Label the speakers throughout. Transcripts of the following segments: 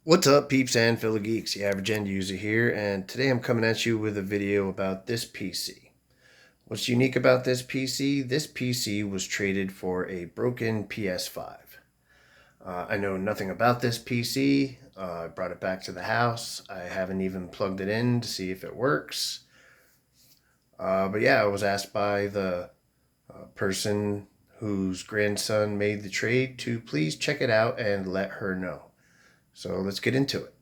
Speaker 1: What's up, peeps and fellow geeks? The Average End User here, and today I'm coming at you with a video about this PC. What's unique about this PC? This PC was traded for a broken PS5. I know nothing about this PC. I brought it back to the house. I haven't even plugged it in to see if it works. But yeah, I was asked by the person whose grandson made the trade to please check it out and let her know. So let's get into it.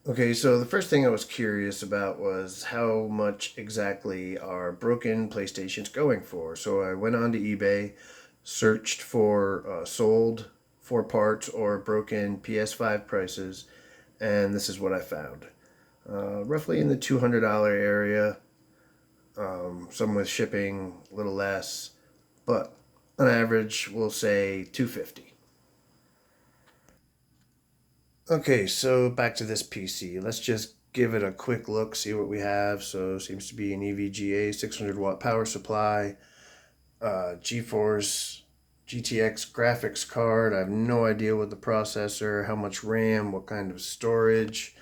Speaker 1: Okay, so the first thing I was curious about was how much exactly are broken PlayStations going for. So I went on to eBay, searched for sold for parts or broken PS5 prices, and this is what I found. Roughly in the $200 area, some with shipping a little less, but on average, we'll say 250. Okay, so back to this PC. Let's just give it a quick look, see what we have. So seems to be an EVGA 600 watt power supply, GeForce GTX graphics card. I have no idea what the processor, how much RAM, what kind of storage,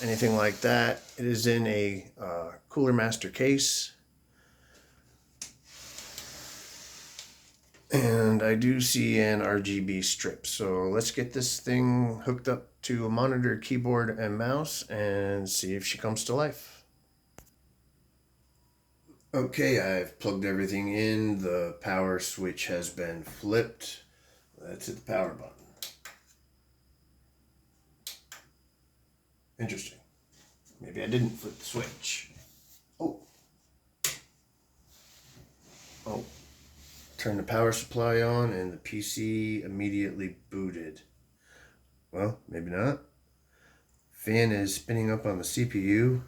Speaker 1: anything like that. It is in a Cooler Master case. And I do see an RGB strip. So let's get this thing hooked up to a monitor, keyboard, and mouse and see if she comes to life. Okay, I've plugged everything in. The power switch has been flipped. Let's hit the power button. Interesting. Maybe I didn't flip the switch. Oh. Oh. Turn the power supply on and the PC immediately booted. Well, maybe not. Fan is spinning up on the CPU.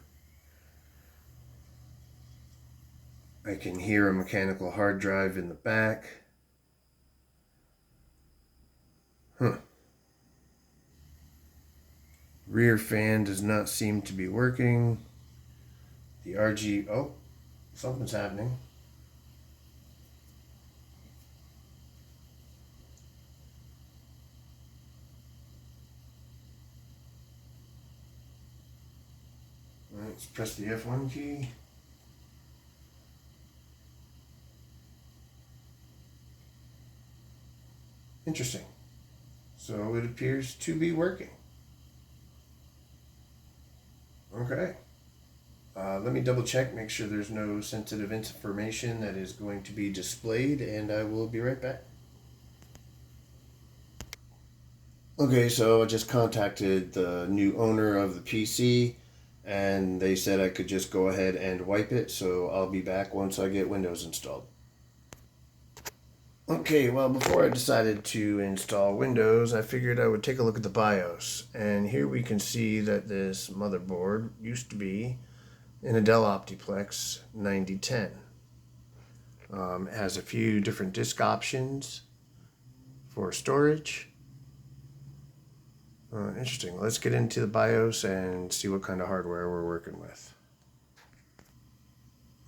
Speaker 1: I can hear a mechanical hard drive in the back. Huh. Rear fan does not seem to be working. The oh, something's happening. All right, let's press the F1 key. Interesting. So it appears to be working. Okay. Let me double check, make sure there's no sensitive information that is going to be displayed, and I will be right back. Okay, so I just contacted the new owner of the PC, and they said I could just go ahead and wipe it, so I'll be back once I get Windows installed. Okay, well, before I decided to install Windows, I figured I would take a look at the BIOS. And here we can see that this motherboard used to be in a Dell Optiplex 9010. It has a few different disk options for storage. Interesting. Let's get into the BIOS and see what kind of hardware we're working with.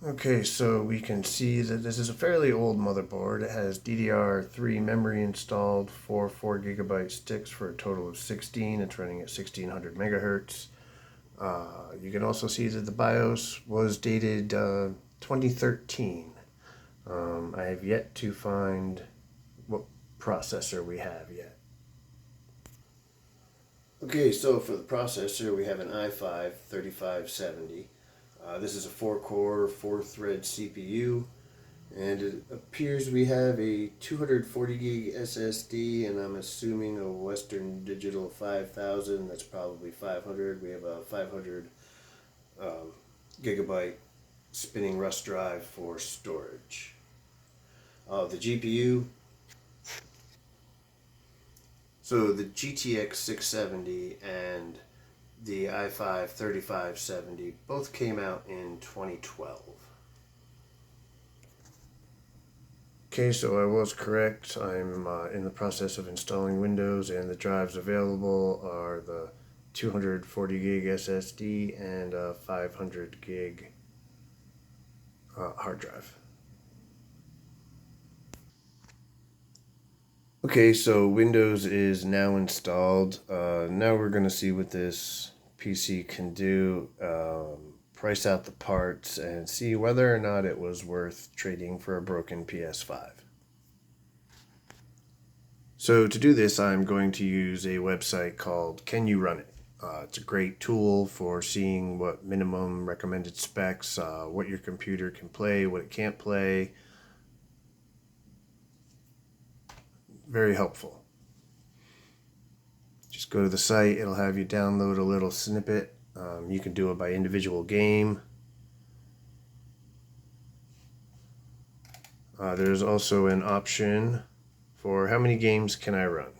Speaker 1: Okay, so we can see that this is a fairly old motherboard. It has DDR3 memory installed, 4 sticks for a total of 16. It's running at 1600 megahertz. You can also see that the BIOS was dated 2013. I have yet to find what processor we have yet. Okay, so for the processor, we have an i5 3570. This is a 4-core, 4-thread CPU, and it appears we have a 240 gig SSD, and I'm assuming a Western Digital 5000. That's probably 500. We have a 500 gigabyte spinning rust drive for storage. The GPU. So the GTX 670 and the i5 3570 both came out in 2012. Okay, so I was correct. I'm in the process of installing Windows, and the drives available are the 240 gig SSD and a 500 gig hard drive. Okay, so Windows is now installed. Now we're going to see what this PC can do, price out the parts, and see whether or not it was worth trading for a broken PS5. So to do this, I'm going to use a website called Can You Run It? It's a great tool for seeing what minimum recommended specs, what your computer can play, what it can't play. Very helpful. Just go to the site, it'll have you download a little snippet. You can do it by individual game. There's also an option for how many games can I run.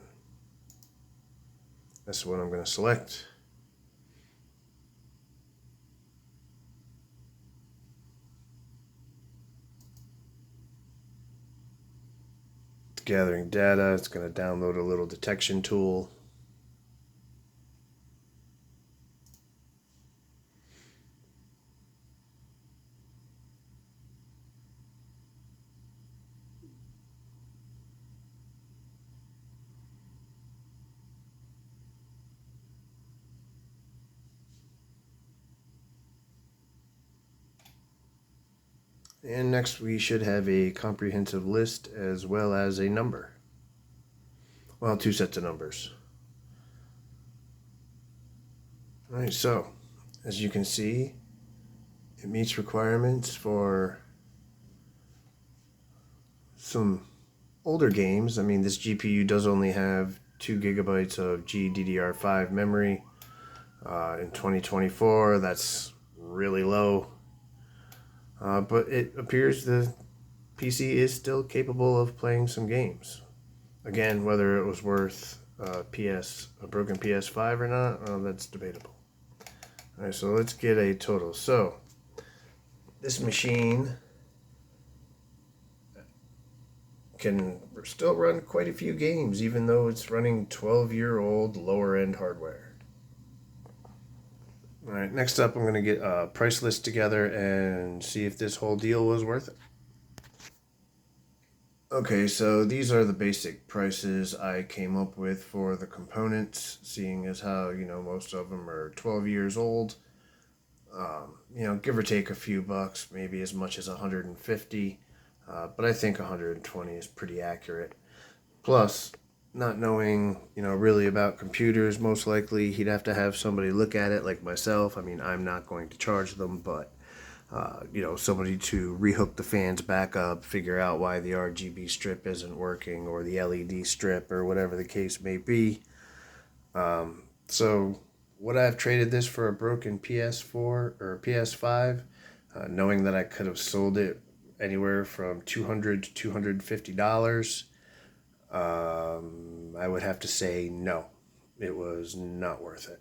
Speaker 1: That's what I'm going to select. It's gathering data. It's going to download a little detection tool. And next we should have a comprehensive list as well as a number. Well, two sets of numbers. Alright, so as you can see, it meets requirements for some older games. I mean, this GPU does only have 2 gigabytes of GDDR5 memory. In 2024, that's really low. But it appears the PC is still capable of playing some games. Again, whether it was worth a broken PS5 or not, that's debatable. Alright, so let's get a total. So, this machine can still run quite a few games, even though it's running 12-year-old lower-end hardware. Alright, next up I'm going to get a price list together and see if this whole deal was worth it. Okay, so these are the basic prices I came up with for the components, seeing as how, most of them are 12 years old. Give or take a few bucks, maybe as much as 150, but I think 120 is pretty accurate. Plus, not knowing, really about computers, most likely he'd have to have somebody look at it like myself. I mean, I'm not going to charge them, but somebody to rehook the fans back up, figure out why the RGB strip isn't working, or the LED strip, or whatever the case may be. So would I have traded this for a broken PS4 or PS5, knowing that I could have sold it anywhere from $200 to $250? I would have to say no. It was not worth it.